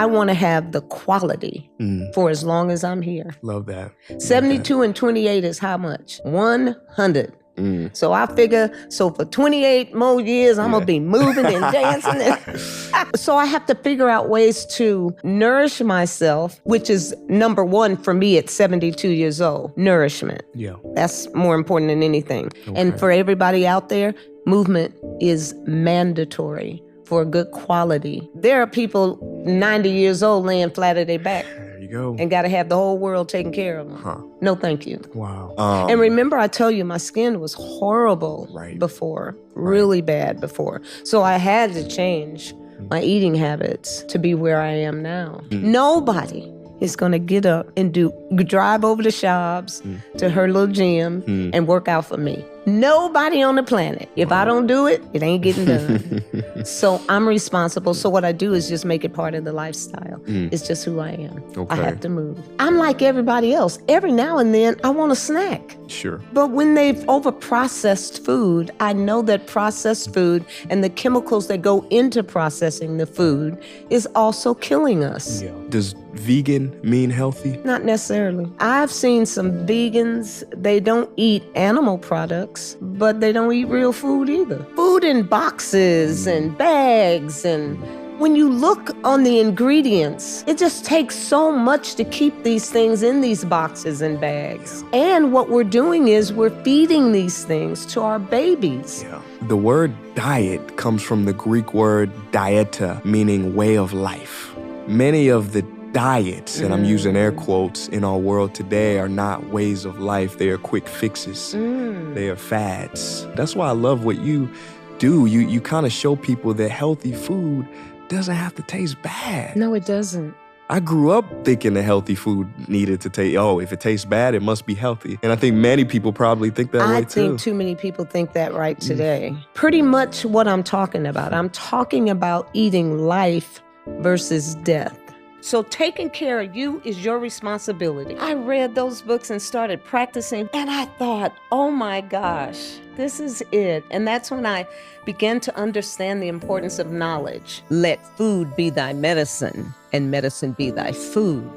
I want to have the quality for as long as I'm here. Love that. 72 and 28 is how much? 100. So I figure, for 28 more years, I'm going to be moving and dancing. So I have to figure out ways to nourish myself, which is number one for me at 72 years old, nourishment. Yeah. That's more important than anything. Okay. And for everybody out there, movement is mandatory for good quality. There are people 90 years old laying flat at their back. There you go. And got to have the whole world taken care of them. No, thank you. Wow. And remember, I tell you, my skin was horrible Right. before, really bad before. So I had to change my eating habits to be where I am now. Nobody is going to get up and drive over to Shabs to her little gym and work out for me. Nobody on the planet. If I don't do it, it ain't getting done. So I'm responsible. So what I do is just make it part of the lifestyle. It's just who I am. Okay. I have to move. I'm like everybody else. Every now and then, I want a snack. Sure. But when they've over-processed food, I know that processed food and the chemicals that go into processing the food is also killing us. Yeah. Does vegan mean healthy? Not necessarily. I've seen some vegans, they don't eat animal products, but they don't eat real food either. Food in boxes and bags, and when you look on the ingredients, it just takes so much to keep these things in these boxes and bags. And what we're doing is we're feeding these things to our babies. Yeah. The word diet comes from the Greek word dieta, meaning way of life. Many of the diets, and I'm using air quotes, in our world today are not ways of life. They are quick fixes. They are fads. That's why I love what you do. You kind of show people that healthy food doesn't have to taste bad. No, it doesn't. I grew up thinking that healthy food needed to taste, if it tastes bad, it must be healthy. And I think many people probably think that way too. I think too many people think that right today. Pretty much what I'm talking about. I'm talking about eating life versus death. So taking care of you is your responsibility. I read those books and started practicing, and I thought, oh my gosh, this is it. And that's when I began to understand the importance of knowledge. Let food be thy medicine, and medicine be thy food.